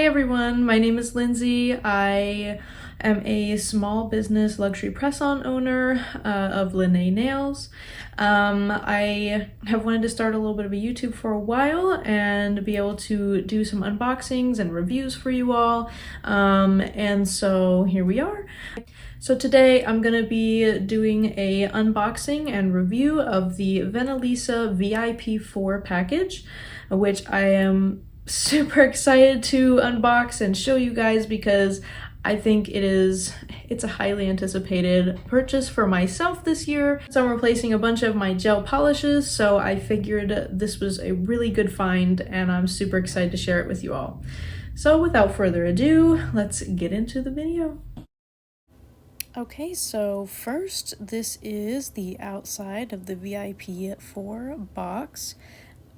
everyone, my name is Lindsay. I am a small business luxury press-on owner of Linnae Nails. I have wanted to start a little bit of a YouTube for a while and be able to do some unboxings and reviews for you all. And so here we are. So today I'm going to be doing a unboxing and review of the Venilisa VIP4 package, which I am super excited to unbox and show you guys because I think it's a highly anticipated purchase for myself this year. So I'm replacing a bunch of my gel polishes, so I figured this was a really good find and I'm super excited to share it with you all. So without further ado, let's get into the video. Okay, so first, this is the outside of the VIP4 box.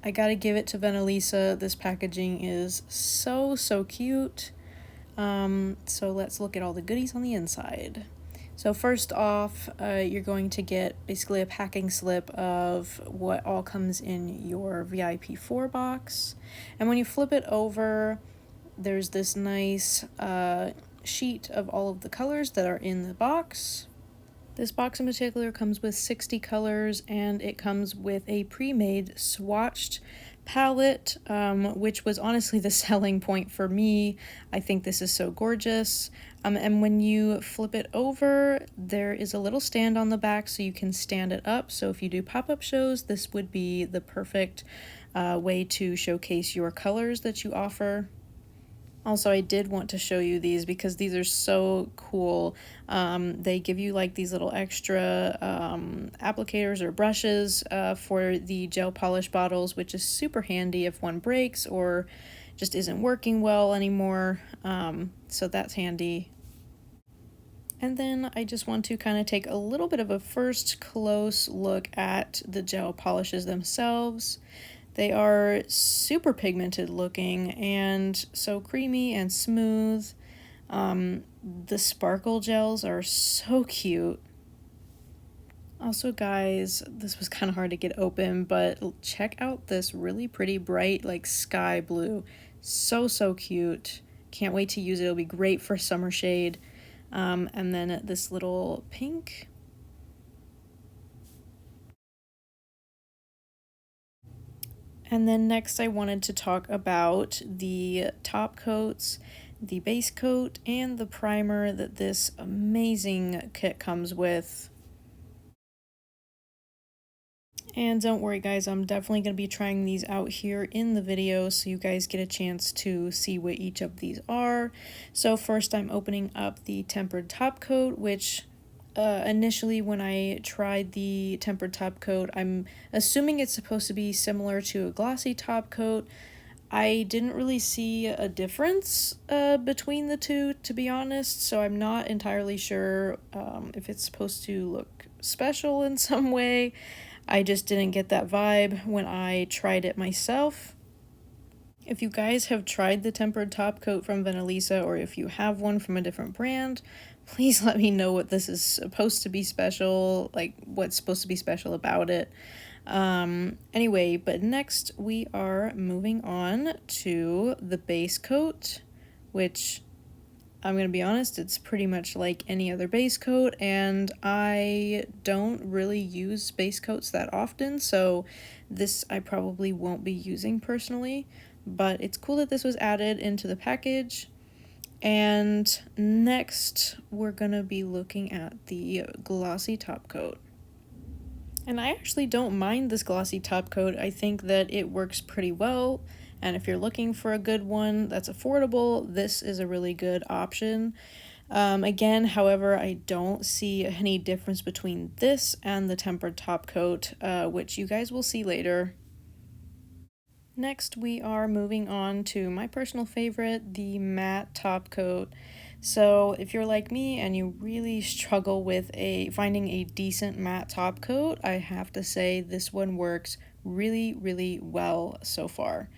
I gotta give it to Venalisa. This packaging is so cute. So let's look at all the goodies on the inside. So first off, you're going to get basically a packing slip of what all comes in your VIP4 box. And when you flip it over, there's this nice sheet of all of the colors that are in the box. This box in particular comes with 60 colors, and it comes with a pre-made swatched palette, which was honestly the selling point for me. I think this is so gorgeous. And when you flip it over, there is a little stand on the back so you can stand it up. So if you do pop-up shows, this would be the perfect way to showcase your colors that you offer. Also, I did want to show you these because these are so cool. They give you like these little extra applicators or brushes for the gel polish bottles, which is super handy if one breaks or just isn't working well anymore. So that's handy. And then I just want to kind of take a little bit of a first close look at the gel polishes themselves. They are super pigmented looking and so creamy and smooth. The sparkle gels are so cute. Also, guys, this was kind of hard to get open, but check out this really pretty bright like sky blue. So cute. Can't wait to use it. It'll be great for summer shade. And then this little pink. And then next I wanted to talk about the top coats, the base coat, and the primer that this amazing kit comes with. And don't worry guys, I'm definitely going to be trying these out here in the video so you guys get a chance to see what each of these are. So first I'm opening up the tempered top coat, which initially when I tried the tempered top coat, I'm assuming it's supposed to be similar to a glossy top coat. I didn't really see a difference between the two, to be honest, so I'm not entirely sure if it's supposed to look special in some way. I just didn't get that vibe when I tried it myself. If you guys have tried the tempered top coat from Venilisa, or if you have one from a different brand, please let me know what this is supposed to be special, like what's supposed to be special about it. Anyway, but next we are moving on to the base coat, which I'm going to be honest, it's pretty much like any other base coat, and I don't really use base coats that often, so this I probably won't be using personally, but it's cool that this was added into the package. And next, we're going to be looking at the glossy top coat. And I actually don't mind this glossy top coat. I think that it works pretty well. And if you're looking for a good one that's affordable, this is a really good option. Again, however, I don't see any difference between this and the tempered top coat, which you guys will see later. Next, we are moving on to my personal favorite, the matte top coat. So if you're like me and you really struggle with finding a decent matte top coat, I have to say this one works really well so far.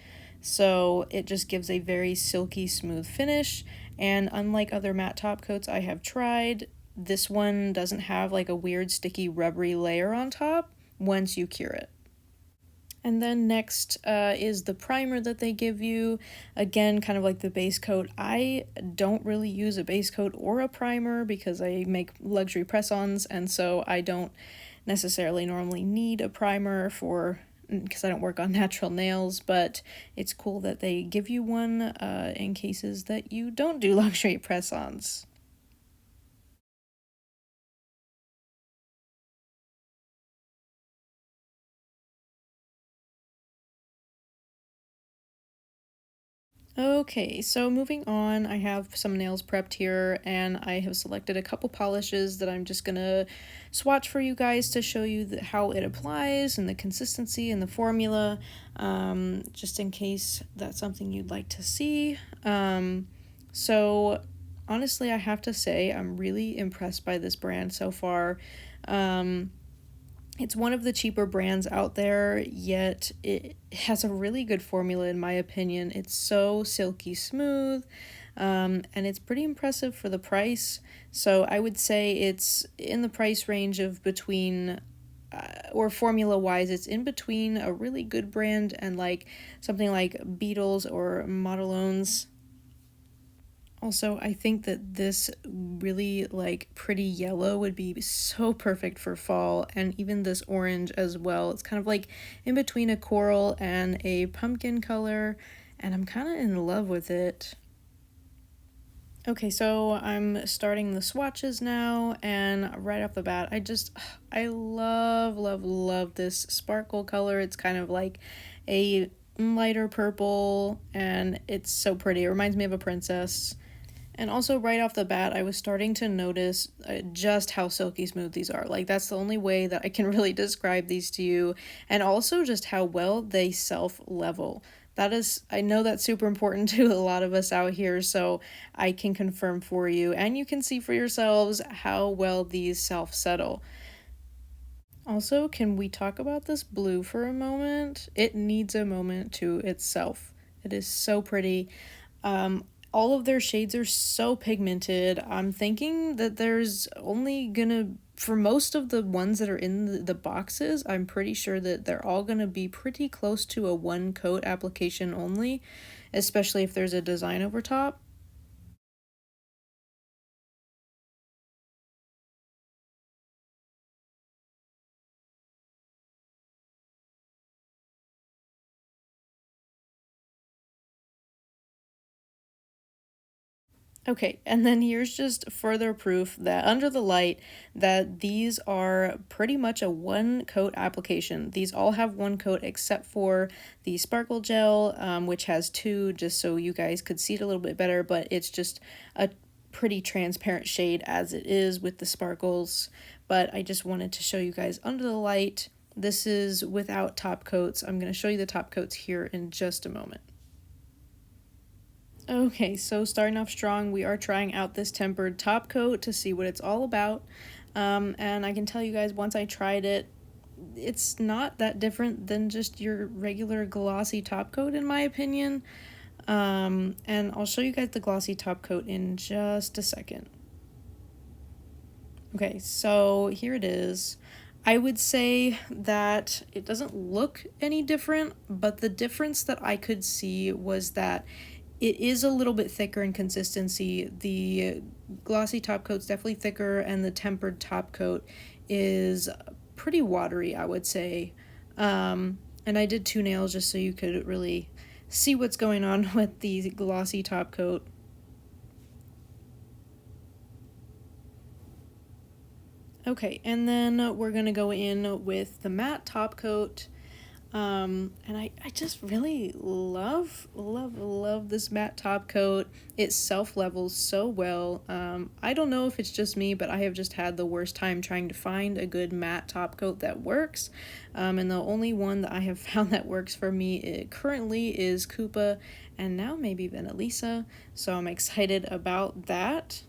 So it just gives a very silky smooth finish, and unlike other matte top coats I have tried, this one doesn't have like a weird sticky rubbery layer on top once you cure it. And then next is the primer that they give you. Again, kind of like the base coat. I don't really use a base coat or a primer because I make luxury press-ons, and so I don't necessarily normally need a primer for because I don't work on natural nails, but it's cool that they give you one in cases that you don't do luxury press-ons. Okay, so moving on, I have some nails prepped here, and I have selected a couple polishes that I'm just gonna swatch for you guys to show you how it applies and the consistency and the formula, just in case that's something you'd like to see. So honestly, I have to say I'm really impressed by this brand so far. It's one of the cheaper brands out there, yet it has a really good formula in my opinion. It's so silky smooth, and it's pretty impressive for the price. So I would say it's in the price range of between, or formula wise, it's in between a really good brand and like something like Beetles or Modelones. Also, I think that this really like pretty yellow would be so perfect for fall, and even this orange as well. It's kind of like in between a coral and a pumpkin color, and I'm kind of in love with it. Okay, so I'm starting the swatches now, and right off the bat, I love, love, love this sparkle color. It's kind of like a lighter purple, and it's so pretty. It reminds me of a princess. And also, right off the bat, I was starting to notice just how silky smooth these are. Like, that's the only way that I can really describe these to you. And also, just how well they self level. That is, I know that's super important to a lot of us out here, so I can confirm for you. And you can see for yourselves how well these self settle. Also, can we talk about this blue for a moment? It needs a moment to itself. It is so pretty. All of their shades are so pigmented. I'm thinking that there's only gonna, for most of the ones that are in the boxes, I'm pretty sure that they're all gonna be pretty close to a one coat application only, especially if there's a design over top. Okay, and then here's just further proof that under the light that these are pretty much a one coat application. These all have one coat except for the sparkle gel, which has two, just so you guys could see it a little bit better, but it's just a pretty transparent shade as it is with the sparkles. But I just wanted to show you guys under the light. This is without top coats. I'm going to show you the top coats here in just a moment. Okay, so starting off strong, we are trying out this tempered top coat to see what it's all about. And I can tell you guys, once I tried it, it's not that different than just your regular glossy top coat, in my opinion. And I'll show you guys the glossy top coat in just a second. Okay, so here it is. I would say that it doesn't look any different, but the difference that I could see was that it is a little bit thicker in consistency. The glossy top coat's definitely thicker, and the tempered top coat is pretty watery, I would say. And I did two nails just so you could really see what's going on with the glossy top coat. Okay, and then we're gonna go in with the matte top coat. And I just really love, love, love this matte top coat. It self-levels so well. I don't know if it's just me, but I have just had the worst time trying to find a good matte top coat that works. And the only one that I have found that works for me currently is Koopa, and now maybe Venilisa. So I'm excited about that.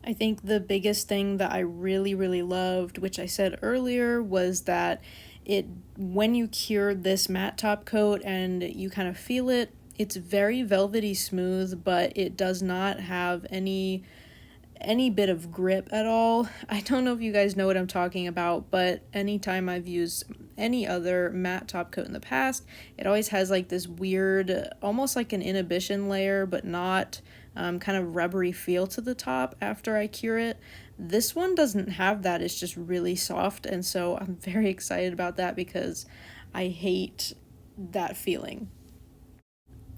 I think the biggest thing that I really, really loved, which I said earlier, was that it, when you cure this matte top coat and you kind of feel it, it's very velvety smooth, but it does not have any bit of grip at all. I don't know if you guys know what I'm talking about, but anytime I've used any other matte top coat in the past, it always has like this weird, almost like an inhibition layer, but not kind of rubbery feel to the top after I cure it. This one doesn't have that. It's just really soft, and so I'm very excited about that because I hate that feeling.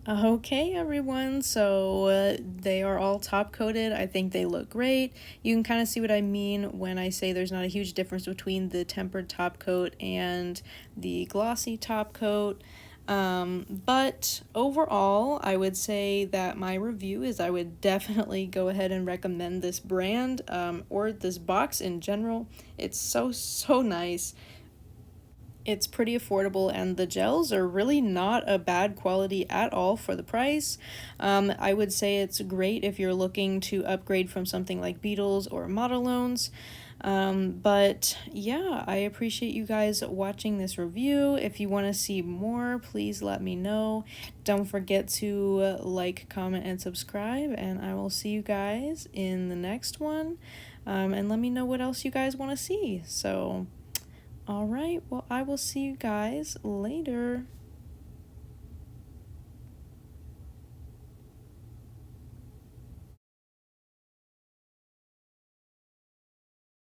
Okay, everyone, so they are all top coated. I think they look great. You can kind of see what I mean when I say there's not a huge difference between the tempered top coat and the glossy top coat. But overall, I would say that my review is I would definitely go ahead and recommend this brand, or this box in general. It's so nice. It's pretty affordable, and the gels are really not a bad quality at all for the price. I would say it's great if you're looking to upgrade from something like Beetles or Modelones. But yeah, I appreciate you guys watching this review. If you want to see more, please let me know. Don't forget to like, comment, and subscribe, and I will see you guys in the next one. And let me know what else you guys want to see. So, all right, well, I will see you guys later.